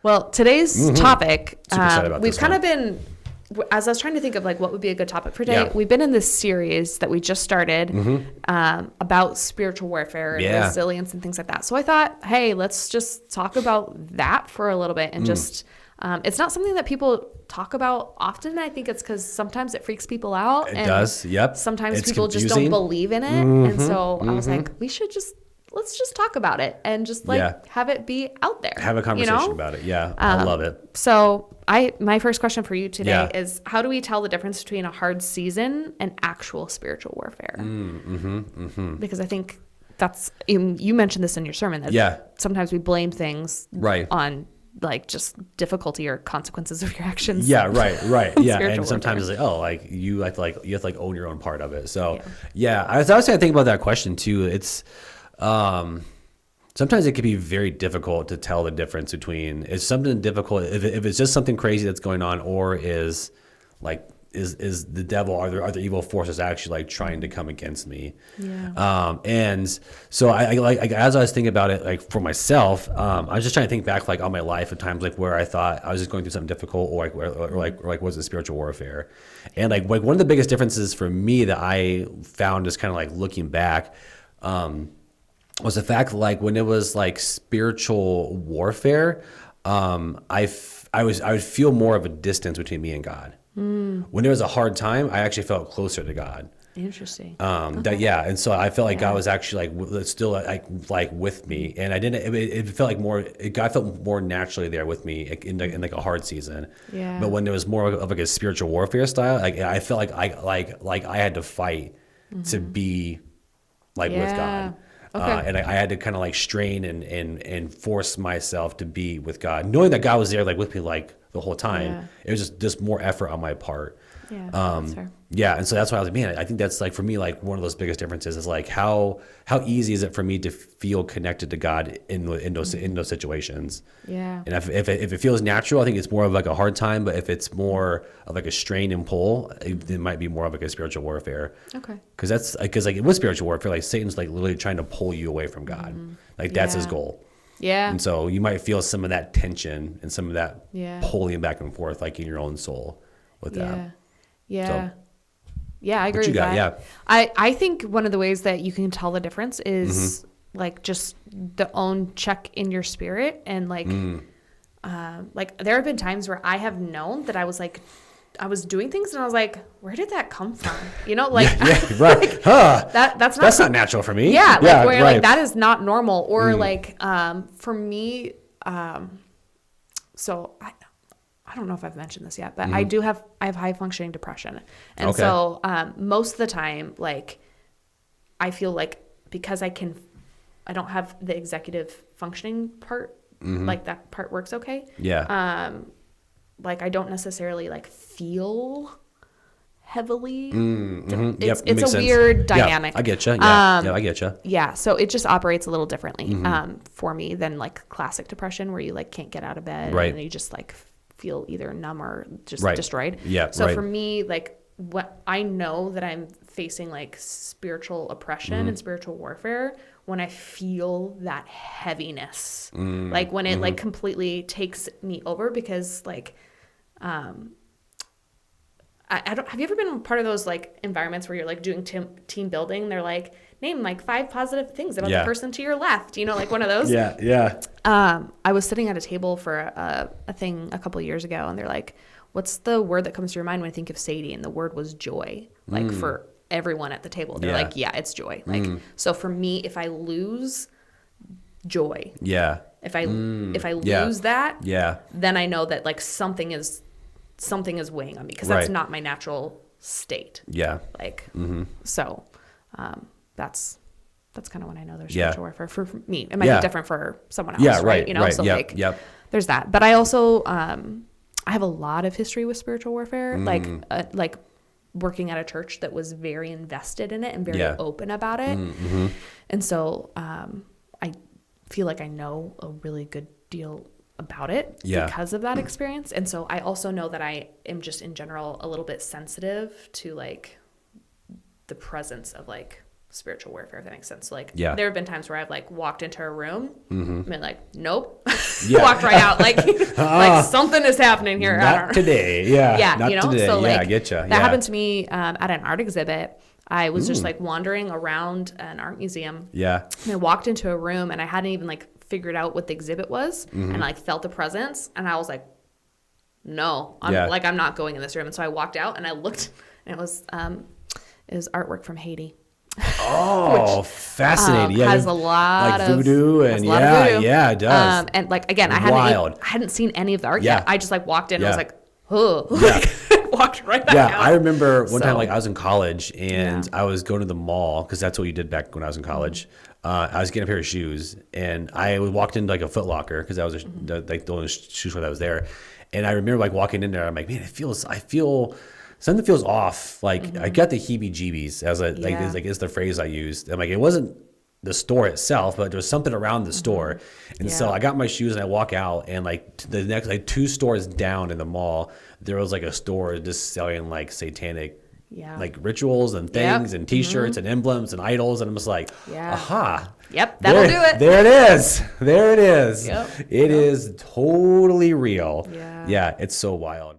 Well, today's topic, Super excited about we've this kind one. of been, as I was trying to think of like what would be a good topic for today, Yeah. we've been in this series that we just started about spiritual warfare and Yeah. resilience and things like that. So I thought, hey, let's just talk about that for a little bit and just, it's not something that people talk about often. I think it's because sometimes it freaks people out. It does. Yep. Sometimes It's people just confusing. don't believe in it. And so I was like, let's just talk about it and just like have it be out there. Have a conversation about it. Yeah. I love it. So my first question for you today is, how do we tell the difference between a hard season and actual spiritual warfare? Because I think that's, you mentioned this in your sermon, that sometimes we blame things on like just difficulty or consequences of your actions. Yeah, right. Yeah, Spiritual and sometimes warfare. it's like, oh, like you have to own your own part of it. So I was trying to think about that question too. It's sometimes it can be very difficult to tell the difference between is something difficult if it's just something crazy that's going on, or is the devil, are the evil forces actually like trying to come against me? And so I as I was thinking about it, like for myself, I was just trying to think back like on my life at times like where I thought I was just going through something difficult, or was it spiritual warfare? And like one of the biggest differences for me that I found just kind of like looking back, was the fact like when it was like spiritual warfare, I would feel more of a distance between me and God. When there was a hard time, I actually felt closer to God. Interesting. And so I felt like God was actually like still like with me, and I didn't. It felt like more. God felt more naturally there with me in like a hard season. Yeah. But when there was more of like a spiritual warfare style, like I felt like I had to fight to be like with God. Okay. And I had to kind of like strain and force myself to be with God, knowing that God was there like with me like the whole time. Yeah. It was just more effort on my part. Yeah, that's fair. Yeah, and so that's why I was like, man, I think that's like for me like one of those biggest differences is like how easy is it for me to feel connected to God in those situations. Yeah. And if it feels natural, I think it's more of like a hard time. But if it's more of like a strain and pull, it might be more of like a spiritual warfare. Okay. Because like with spiritual warfare, like Satan's like literally trying to pull you away from God. Like that's his goal. Yeah. And so you might feel some of that tension and some of that pulling back and forth, like in your own soul with that. Yeah. So, I agree with that. Yeah. I think one of the ways that you can tell the difference is like just the own check in your spirit, and like there have been times where I have known that I was doing things and I was like, where did that come from? You know, like, right. That's not natural for me. Yeah. Like where like that is not normal. Or like, for me, so I don't know if I've mentioned this yet, but I have high functioning depression. And so, most of the time, like I feel like because I don't have the executive functioning part, like that part works okay. Yeah. Like I don't necessarily like feel heavily. It's a weird dynamic. I get you. I get you. Yeah. So it just operates a little differently for me than like classic depression, where you like can't get out of bed and you just like feel either numb or just destroyed. Yeah. So for me, like what I know that I'm facing like spiritual oppression and spiritual warfare when I feel that heaviness, like when it like completely takes me over, because like, I don't, have you ever been part of those like environments where you're like doing team building? They're like, name like 5 positive things about the person to your left, you know, like one of those. Yeah. I was sitting at a table for a thing a couple of years ago, and they're like, what's the word that comes to your mind when you think of Sadie? And the word was joy, like for everyone at the table. They're like, yeah, it's joy. Like, so for me, if I lose joy, if I lose that, then I know that like something is weighing on me, because that's not my natural state. Like, so, that's kind of when I know there's spiritual warfare for me. It might be different for someone else, right? You know, so like, there's that. But I also, I have a lot of history with spiritual warfare, like working at a church that was very invested in it and very open about it. And so, I feel like I know a really good deal about it because of that experience. And so I also know that I am just in general a little bit sensitive to like the presence of like spiritual warfare, if that makes sense. Like, Yeah. there have been times where I've like walked into a room and been like, nope, Yeah. walked right out. Like, like something is happening here. I don't Not today. Yeah. yeah, Not you know, today. so like I get you. that happened to me at an art exhibit. I was just like wandering around an art museum. Yeah. And I walked into a room and I hadn't even like figured out what the exhibit was, and I like felt the presence, and I was like, no, I'm Yeah. like, I'm not going in this room. And so I walked out and I looked, and it was artwork from Haiti. Oh, fascinating. Yeah. Has a lot like of voodoo has and a lot of voodoo. yeah, it does. And like again, I Wild. hadn't seen any of the art Yeah. yet. I just like walked in and Yeah. was like, oh, Yeah. like, walked right back Yeah, out. I remember one time, So- like I was in college and Yeah. I was going to the mall because that's what you did back when I was in college. I was getting a pair of shoes and I walked into like a Foot Locker because that was like the only shoe store that was there. And I remember like walking in there, I'm like, man, I feel something feels off. Like I got the heebie-jeebies as a Yeah. like is the phrase I used. I'm like, it wasn't the store itself, but there was something around the store. And so Yeah. I got my shoes and I walk out and like the next like 2 stores down in the mall, there was like a store just selling like satanic Yeah. like rituals and things and t-shirts and emblems and idols. And I'm just like, Yeah. aha. Yep, that'll do it. There it is. There it is. Yep. It is totally real. Yeah. Yeah. It's so wild.